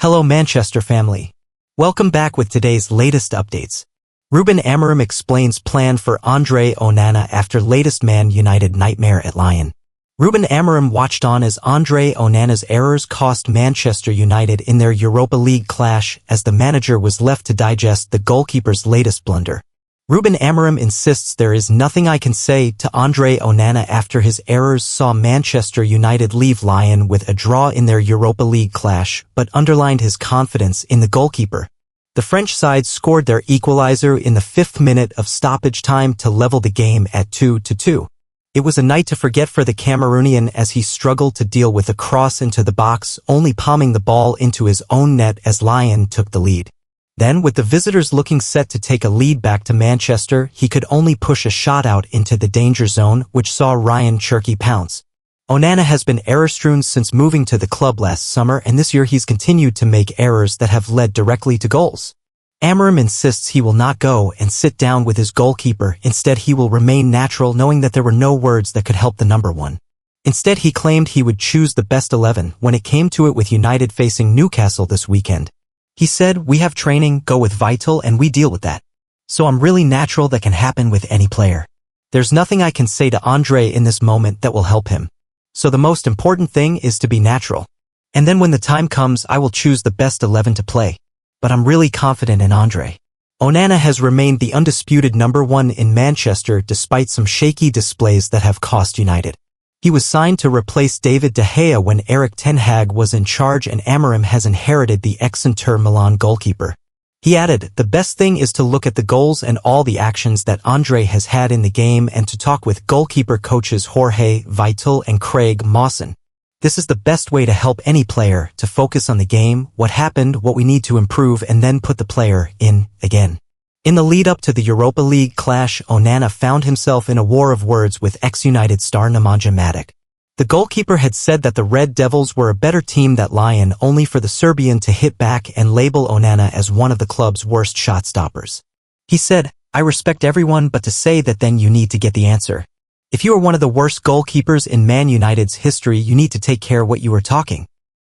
Hello Manchester family. Welcome back with today's latest updates. Ruben Amorim explains plan for Andre Onana after latest Man United nightmare at Lyon. Ruben Amorim watched on as Andre Onana's errors cost Manchester United in their Europa League clash as the manager was left to digest the goalkeeper's latest blunder. Ruben Amorim insists there is nothing I can say to Andre Onana after his errors saw Manchester United leave Lyon with a draw in their Europa League clash, but underlined his confidence in the goalkeeper. The French side scored their equalizer in the 5th minute of stoppage time to level the game at 2-2. It was a night to forget for the Cameroonian as he struggled to deal with a cross into the box, only palming the ball into his own net as Lyon took the lead. Then, with the visitors looking set to take a lead back to Manchester, he could only push a shot out into the danger zone, which saw Ryan Cherki pounce. Onana has been error-strewn since moving to the club last summer, and this year he's continued to make errors that have led directly to goals. Amorim insists he will not go and sit down with his goalkeeper. Instead, he will remain natural, knowing that there were no words that could help the number one. Instead, he claimed he would choose the best 11 when it came to it with United facing Newcastle this weekend. He said, "We have training, go with Vital, and we deal with that. So I'm really natural that can happen with any player. There's nothing I can say to Andre in this moment that will help him. So the most important thing is to be natural. And then when the time comes, I will choose the best 11 to play. But I'm really confident in Andre." Onana has remained the undisputed number one in Manchester despite some shaky displays that have cost United. He was signed to replace David De Gea when Erik ten Hag was in charge, and Amorim has inherited the ex-Inter Milan goalkeeper. He added, "The best thing is to look at the goals and all the actions that Andre has had in the game and to talk with goalkeeper coaches Jorge Vital and Craig Mawson. This is the best way to help any player to focus on the game, what happened, what we need to improve, and then put the player in again." In the lead-up to the Europa League clash, Onana found himself in a war of words with ex-United star Nemanja Matic. The goalkeeper had said that the Red Devils were a better team than Lyon, only for the Serbian to hit back and label Onana as one of the club's worst shot stoppers. He said, "I respect everyone, but to say that, then you need to get the answer. If you are one of the worst goalkeepers in Man United's history, you need to take care what you are talking."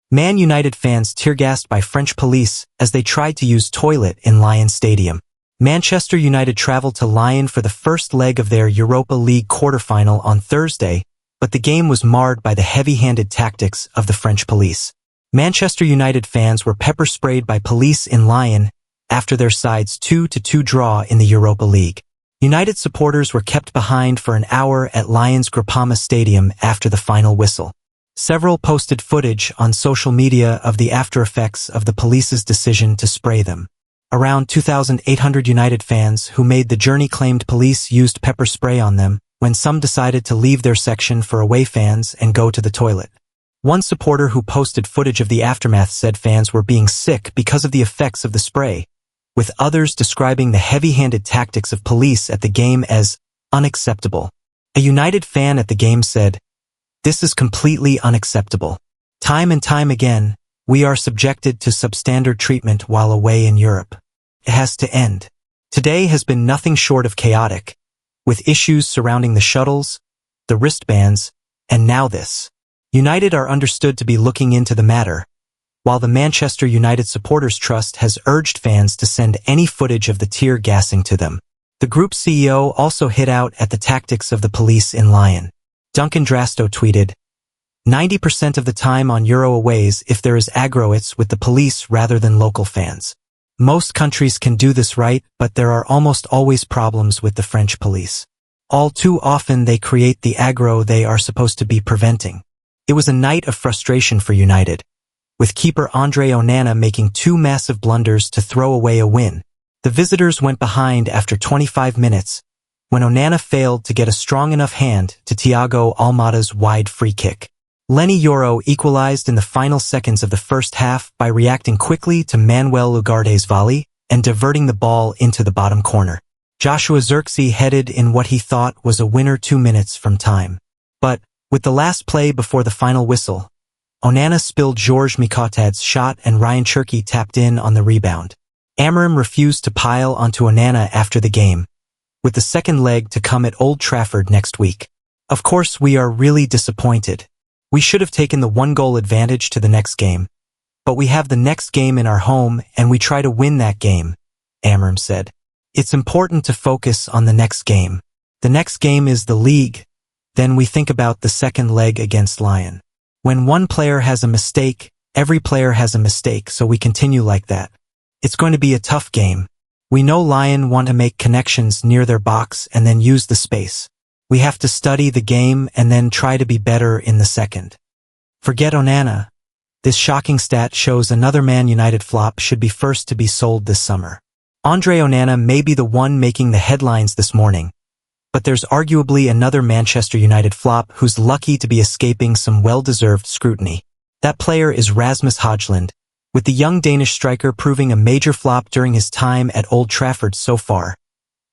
Man United fans tear-gassed by French police as they tried to use toilet in Lyon Stadium. Manchester United traveled to Lyon for the first leg of their Europa League quarterfinal on Thursday, but the game was marred by the heavy-handed tactics of the French police. Manchester United fans were pepper-sprayed by police in Lyon after their side's 2-2 draw in the Europa League. United supporters were kept behind for an hour at Lyon's Groupama Stadium after the final whistle. Several posted footage on social media of the after-effects of the police's decision to spray them. Around 2,800 United fans who made the journey claimed police used pepper spray on them, when some decided to leave their section for away fans and go to the toilet. One supporter who posted footage of the aftermath said fans were being sick because of the effects of the spray, with others describing the heavy-handed tactics of police at the game as unacceptable. A United fan at the game said, "This is completely unacceptable. Time and time again, we are subjected to substandard treatment while away in Europe. It has to end." Today has been nothing short of chaotic, with issues surrounding the shuttles, the wristbands, and now this. United are understood to be looking into the matter, while the Manchester United Supporters Trust has urged fans to send any footage of the tear gassing to them. The group CEO also hit out at the tactics of the police in Lyon. Duncan Drasto tweeted, 90% of the time on Euro aways, if there is aggro, it's with the police rather than local fans. Most countries can do this right, but there are almost always problems with the French police. All too often they create the aggro they are supposed to be preventing. It was a night of frustration for United, with keeper Andre Onana making two massive blunders to throw away a win. The visitors went behind after 25 minutes, when Onana failed to get a strong enough hand to Thiago Almada's wide free kick. Leny Yoro equalized in the final seconds of the first half by reacting quickly to Manuel Ugarte's volley and diverting the ball into the bottom corner. Joshua Zirkzee headed in what he thought was a winner 2 minutes from time. But, with the last play before the final whistle, Onana spilled Georges Mikotad's shot and Ryan Cherki tapped in on the rebound. Amorim refused to pile onto Onana after the game, with the second leg to come at Old Trafford next week. "Of course we are really disappointed. We should have taken the 1-goal advantage to the next game. But we have the next game in our home and we try to win that game, Amorim said. It's important to focus on the next game. The next game is the league. Then we think about the second leg against Lyon. When one player has a mistake, every player has a mistake, so we continue like that. It's going to be a tough game. We know Lyon want to make connections near their box and then use the space. We have to study the game and then try to be better in the second. Forget Onana. This shocking stat shows another Man United flop should be first to be sold this summer. Andre Onana may be the one making the headlines this morning, but there's arguably another Manchester United flop who's lucky to be escaping some well-deserved scrutiny. That player is Rasmus Højlund, with the young Danish striker proving a major flop during his time at Old Trafford so far,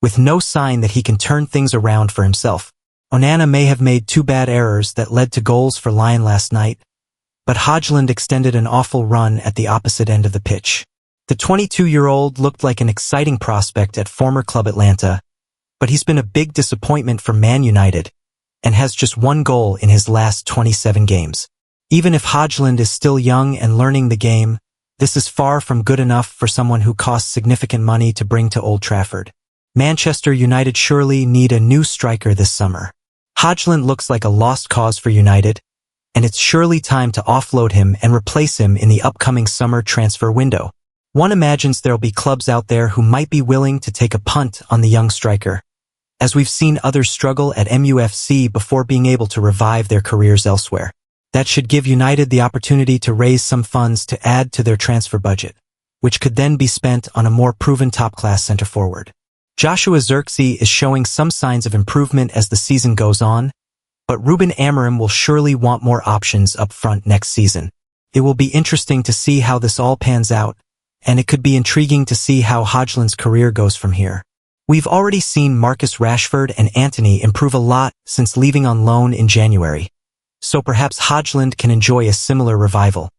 with no sign that he can turn things around for himself. Onana may have made two bad errors that led to goals for Lyon last night, but Højlund extended an awful run at the opposite end of the pitch. The 22-year-old looked like an exciting prospect at former club Atlanta, but he's been a big disappointment for Man United and has just one goal in his last 27 games. Even if Højlund is still young and learning the game, this is far from good enough for someone who costs significant money to bring to Old Trafford. Manchester United surely need a new striker this summer. Højlund looks like a lost cause for United, and it's surely time to offload him and replace him in the upcoming summer transfer window. One imagines there'll be clubs out there who might be willing to take a punt on the young striker, as we've seen others struggle at MUFC before being able to revive their careers elsewhere. That should give United the opportunity to raise some funds to add to their transfer budget, which could then be spent on a more proven top-class centre-forward. Joshua Zirkzee is showing some signs of improvement as the season goes on, but Ruben Amorim will surely want more options up front next season. It will be interesting to see how this all pans out, and it could be intriguing to see how Højlund's career goes from here. We've already seen Marcus Rashford and Antony improve a lot since leaving on loan in January, so perhaps Højlund can enjoy a similar revival.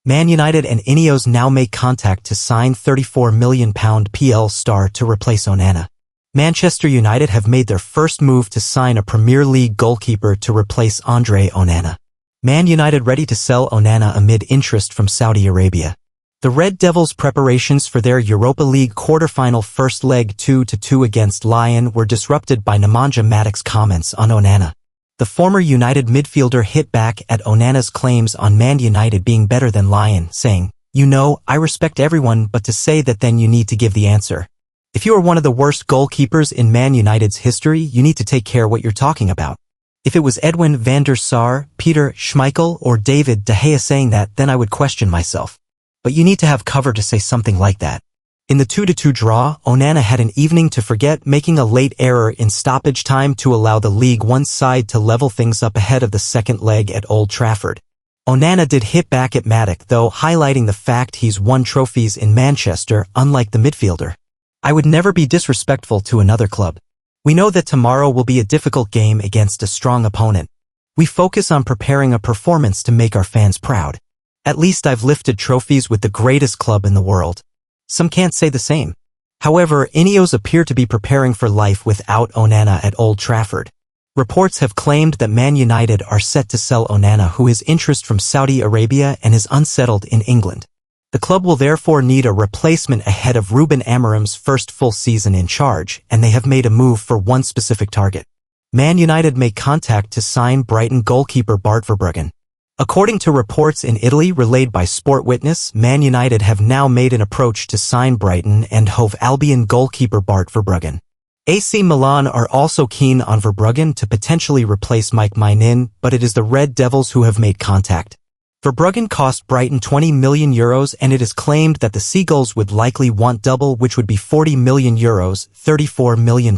Man United and INEOS now make contact to sign £34 million PL star to replace Onana. Manchester United have made their first move to sign a Premier League goalkeeper to replace Andre Onana. Man United ready to sell Onana amid interest from Saudi Arabia. The Red Devils' preparations for their Europa League quarter-final first leg 2-2 against Lyon were disrupted by Nemanja Matic's comments on Onana. The former United midfielder hit back at Onana's claims on Man United being better than Lyon, saying, "You know, I respect everyone, but to say that then you need to give the answer. If you are one of the worst goalkeepers in Man United's history, you need to take care what you're talking about. If it was Edwin van der Sar, Peter Schmeichel, or David De Gea saying that, then I would question myself. But you need to have cover to say something like that." In the 2-2 draw, Onana had an evening to forget, making a late error in stoppage time to allow the League One side to level things up ahead of the second leg at Old Trafford. Onana did hit back at Matic, though, highlighting the fact he's won trophies in Manchester, unlike the midfielder. "I would never be disrespectful to another club. We know that tomorrow will be a difficult game against a strong opponent. We focus on preparing a performance to make our fans proud. At least I've lifted trophies with the greatest club in the world. Some can't say the same." However, INEOS appear to be preparing for life without Onana at Old Trafford. Reports have claimed that Man United are set to sell Onana, who has interest from Saudi Arabia and is unsettled in England. The club will therefore need a replacement ahead of Ruben Amorim's first full season in charge, and they have made a move for one specific target. Man United make contact to sign Brighton goalkeeper Bart Verbruggen. According to reports in Italy relayed by Sport Witness, Man United have now made an approach to sign Brighton and Hove Albion goalkeeper Bart Verbruggen. AC Milan are also keen on Verbruggen to potentially replace Mike Maignan, but it is the Red Devils who have made contact. Verbruggen cost Brighton €20 million, and it is claimed that the Seagulls would likely want double, which would be €40 million, £34 million.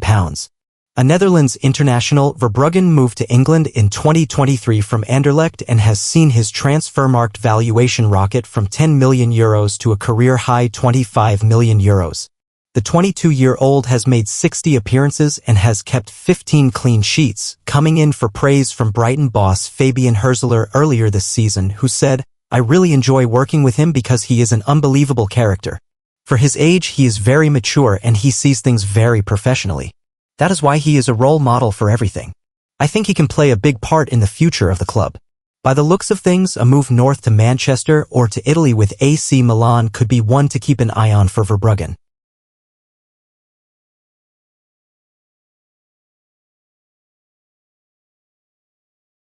A Netherlands international, Verbruggen moved to England in 2023 from Anderlecht and has seen his transfer-market valuation rocket from €10 million to a career-high €25 million. The 22-year-old has made 60 appearances and has kept 15 clean sheets, coming in for praise from Brighton boss Fabian Herzler earlier this season, who said, "I really enjoy working with him because he is an unbelievable character. For his age, he is very mature and he sees things very professionally. That is why he is a role model for everything. I think he can play a big part in the future of the club." By the looks of things, a move north to Manchester or to Italy with AC Milan could be one to keep an eye on for Verbruggen.